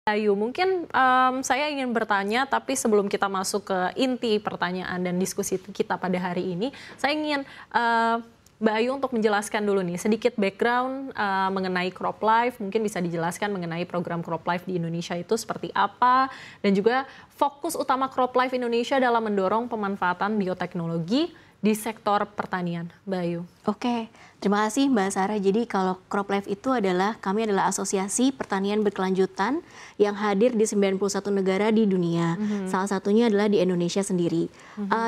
Ayu, mungkin saya ingin bertanya, tapi sebelum kita masuk ke inti pertanyaan dan diskusi kita pada hari ini, saya ingin Mbak Ayu untuk menjelaskan dulu nih sedikit background mengenai Crop Life, mungkin bisa dijelaskan mengenai program Crop Life di Indonesia itu seperti apa, dan juga fokus utama Crop Life Indonesia dalam mendorong pemanfaatan bioteknologi di sektor pertanian, Mbak Ayu. Oke, terima kasih Mbak Sarah. Jadi kalau Crop Life itu kami adalah asosiasi pertanian berkelanjutan yang hadir di 91 negara di dunia. Salah satunya adalah di Indonesia sendiri.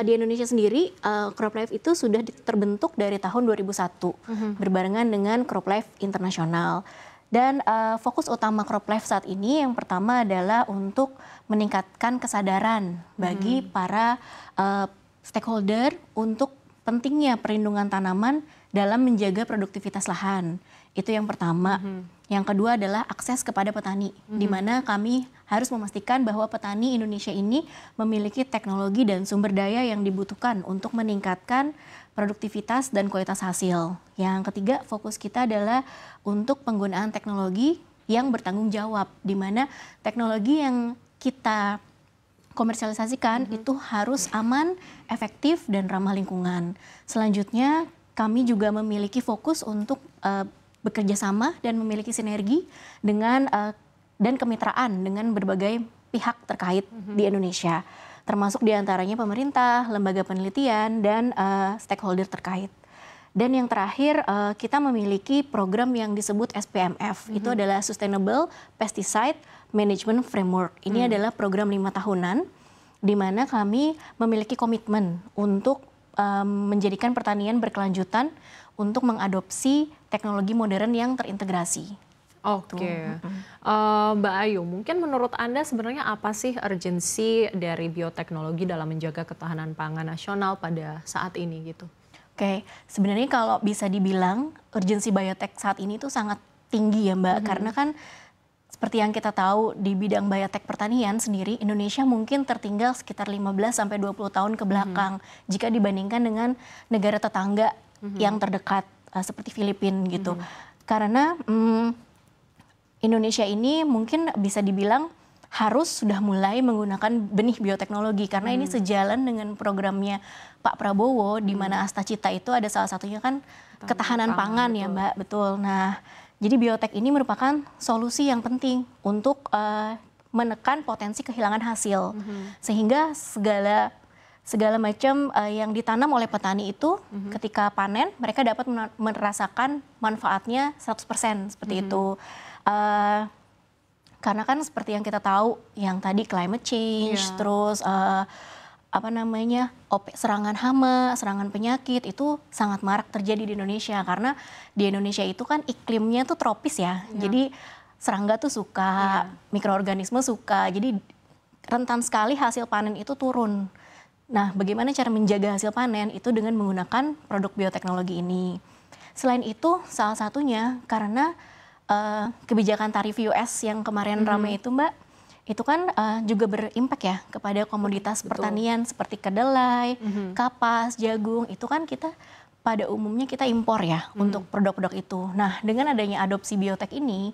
Di Indonesia sendiri, Crop Life itu sudah terbentuk dari tahun 2001, berbarengan dengan Crop Life Internasional. Dan fokus utama Crop Life saat ini yang pertama adalah untuk meningkatkan kesadaran bagi para stakeholder untuk pentingnya perlindungan tanaman dalam menjaga produktivitas lahan. Itu yang pertama. Yang kedua adalah akses kepada petani, di mana kami harus memastikan bahwa petani Indonesia ini memiliki teknologi dan sumber daya yang dibutuhkan untuk meningkatkan produktivitas dan kualitas hasil. Yang ketiga, fokus kita adalah untuk penggunaan teknologi yang bertanggung jawab, di mana teknologi yang kita komersialisasikan itu harus aman, efektif, dan ramah lingkungan. Selanjutnya, kami juga memiliki fokus untuk bekerja sama dan memiliki sinergi dengan dan kemitraan dengan berbagai pihak terkait di Indonesia, termasuk diantaranya pemerintah, lembaga penelitian, dan stakeholder terkait. Dan yang terakhir, kita memiliki program yang disebut SPMF. Itu adalah Sustainable Pesticide Management Framework. Ini adalah program 5 tahunan, di mana kami memiliki komitmen untuk menjadikan pertanian berkelanjutan untuk mengadopsi teknologi modern yang terintegrasi. Oke, Mbak Ayu, mungkin menurut Anda sebenarnya apa sih urgensi dari bioteknologi dalam menjaga ketahanan pangan nasional pada saat ini gitu? Oke, sebenarnya kalau bisa dibilang urgensi biotek saat ini tuh sangat tinggi ya Mbak, karena kan seperti yang kita tahu di bidang biotek pertanian sendiri, Indonesia mungkin tertinggal sekitar 15-20 tahun ke belakang jika dibandingkan dengan negara tetangga yang terdekat seperti Filipina gitu. Karena Indonesia ini mungkin bisa dibilang harus sudah mulai menggunakan benih bioteknologi karena ini sejalan dengan programnya Pak Prabowo di mana Asta Cita itu ada salah satunya kan ketahanan pangan ya Mbak, betul. Nah, jadi biotek ini merupakan solusi yang penting untuk menekan potensi kehilangan hasil sehingga segala macam yang ditanam oleh petani itu ketika panen mereka dapat merasakan manfaatnya 100% seperti itu. Karena kan seperti yang kita tahu, yang tadi climate change, terus serangan hama, serangan penyakit itu sangat marak terjadi di Indonesia karena di Indonesia itu kan iklimnya tuh tropis ya. Jadi serangga tuh suka, mikroorganisme suka, jadi rentan sekali hasil panen itu turun. Nah, bagaimana cara menjaga hasil panen itu dengan menggunakan produk bioteknologi ini. Selain itu, salah satunya karena kebijakan tarif US yang kemarin ramai itu Mbak, itu kan juga berimpak ya kepada komoditas pertanian seperti kedelai, kapas, jagung, itu kan kita pada umumnya kita impor ya untuk produk-produk itu. Nah, dengan adanya adopsi biotek ini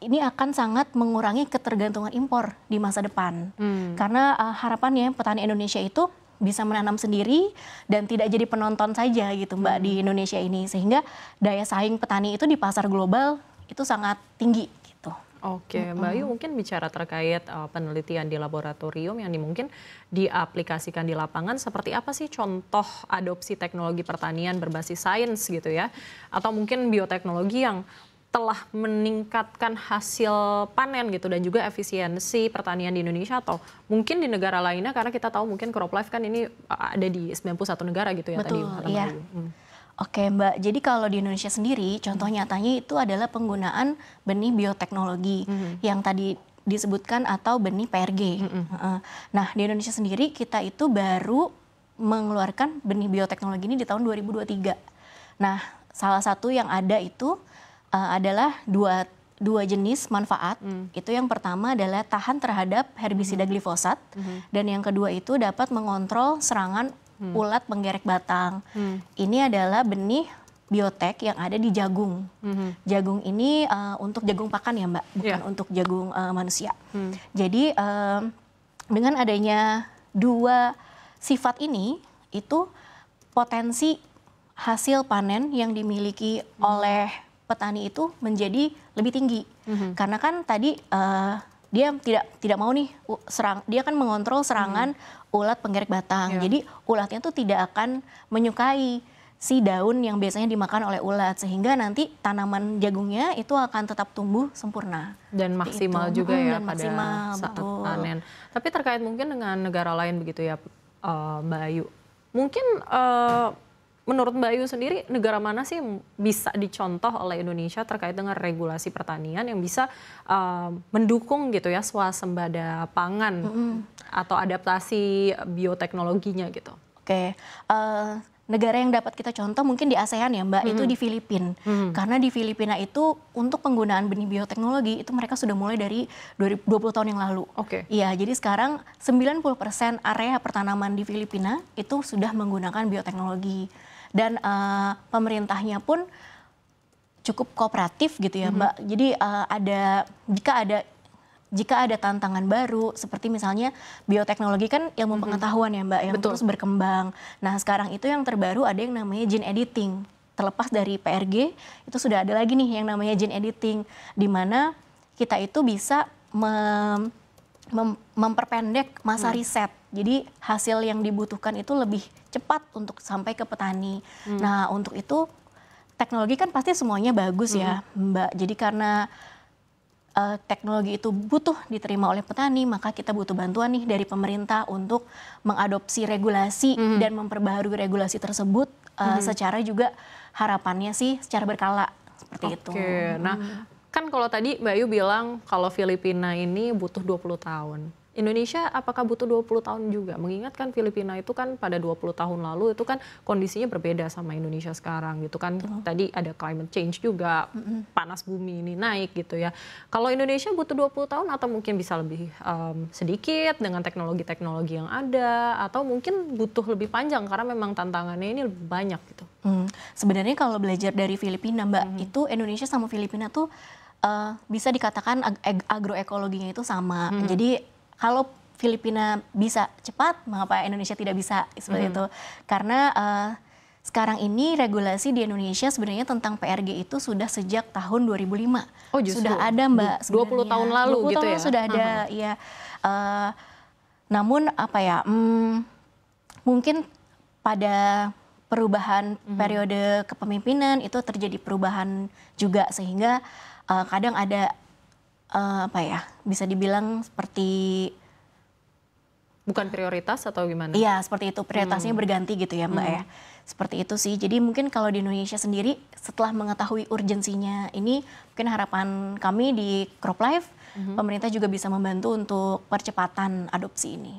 akan sangat mengurangi ketergantungan impor di masa depan. Karena harapannya petani Indonesia itu bisa menanam sendiri dan tidak jadi penonton saja gitu Mbak di Indonesia ini, sehingga daya saing petani itu di pasar global itu sangat tinggi gitu. Oke, Mbak Ayu mungkin bicara terkait penelitian di laboratorium yang mungkin diaplikasikan di lapangan, seperti apa sih contoh adopsi teknologi pertanian berbasis sains gitu ya, atau mungkin bioteknologi yang telah meningkatkan hasil panen gitu dan juga efisiensi pertanian di Indonesia atau mungkin di negara lainnya, karena kita tahu mungkin Crop Life kan ini ada di 91 negara gitu ya. Betul, tadi. iya. Oke Mbak, jadi kalau di Indonesia sendiri contoh nyatanya itu adalah penggunaan benih bioteknologi yang tadi disebutkan atau benih PRG. Nah, di Indonesia sendiri kita itu baru mengeluarkan benih bioteknologi ini di tahun 2023. Nah, salah satu yang ada itu adalah dua jenis manfaat. Itu yang pertama adalah tahan terhadap herbisida glifosat, dan yang kedua itu dapat mengontrol serangan ulat penggerek batang. Ini adalah benih biotek yang ada di jagung. Jagung ini untuk jagung pakan ya Mbak, bukan untuk jagung manusia. Jadi dengan adanya dua sifat ini, itu potensi hasil panen yang dimiliki oleh petani itu menjadi lebih tinggi. Karena kan tadi dia tidak mau nih dia kan mengontrol serangan ulat penggerek batang. Jadi ulatnya tuh tidak akan menyukai si daun yang biasanya dimakan oleh ulat, sehingga nanti tanaman jagungnya itu akan tetap tumbuh sempurna dan maksimal juga ya pada saat betul. panen. Tapi terkait mungkin dengan negara lain begitu ya Mbak Ayu, mungkin menurut Mbak Ayu sendiri negara mana sih yang bisa dicontoh oleh Indonesia terkait dengan regulasi pertanian yang bisa mendukung gitu ya swasembada pangan atau adaptasi bioteknologinya gitu? Oke. Negara yang dapat kita contoh mungkin di ASEAN ya Mbak, itu di Filipina. Karena di Filipina itu untuk penggunaan benih bioteknologi itu mereka sudah mulai dari 20 tahun yang lalu. Iya, jadi sekarang 90% area pertanaman di Filipina itu sudah menggunakan bioteknologi. Dan pemerintahnya pun cukup kooperatif gitu ya Mbak. Jadi jika ada tantangan baru, seperti misalnya bioteknologi kan ilmu pengetahuan ya Mbak, yang terus berkembang. Nah sekarang itu yang terbaru ada yang namanya gene editing. Terlepas dari PRG, itu sudah ada lagi nih yang namanya gene editing, di mana kita itu bisa memperpendek masa riset. Jadi hasil yang dibutuhkan itu lebih cepat untuk sampai ke petani. Nah untuk itu teknologi kan pasti semuanya bagus ya Mbak. Jadi karena teknologi itu butuh diterima oleh petani, maka kita butuh bantuan nih dari pemerintah untuk mengadopsi regulasi dan memperbaharui regulasi tersebut secara juga harapannya sih secara berkala seperti itu. Nah kan kalau tadi Mbak Ayu bilang kalau Filipina ini butuh 20 tahun. Indonesia apakah butuh 20 tahun juga? Mengingatkan Filipina itu kan pada 20 tahun lalu itu kan kondisinya berbeda sama Indonesia sekarang gitu kan. Tadi ada climate change juga, panas bumi ini naik gitu ya. Kalau Indonesia butuh 20 tahun atau mungkin bisa lebih sedikit dengan teknologi-teknologi yang ada, atau mungkin butuh lebih panjang karena memang tantangannya ini lebih banyak gitu. Sebenarnya kalau belajar dari Filipina Mbak, itu Indonesia sama Filipina tuh bisa dikatakan agroekologinya itu sama. Jadi kalau Filipina bisa cepat, mengapa Indonesia tidak bisa seperti itu? Karena sekarang ini regulasi di Indonesia sebenarnya tentang PRG itu sudah sejak tahun 2005. Oh justru sudah ada Mbak. 20 tahun lalu 20 gitu tahun ya? Sudah ada, ya. Namun apa ya, mungkin pada perubahan periode kepemimpinan itu terjadi perubahan juga, sehingga kadang ada apa ya, bisa dibilang seperti bukan prioritas atau gimana? Iya, seperti itu, prioritasnya berganti gitu ya Mbak ya. Seperti itu sih. Jadi mungkin kalau di Indonesia sendiri setelah mengetahui urgensinya ini, mungkin harapan kami di CropLife, pemerintah juga bisa membantu untuk percepatan adopsi ini.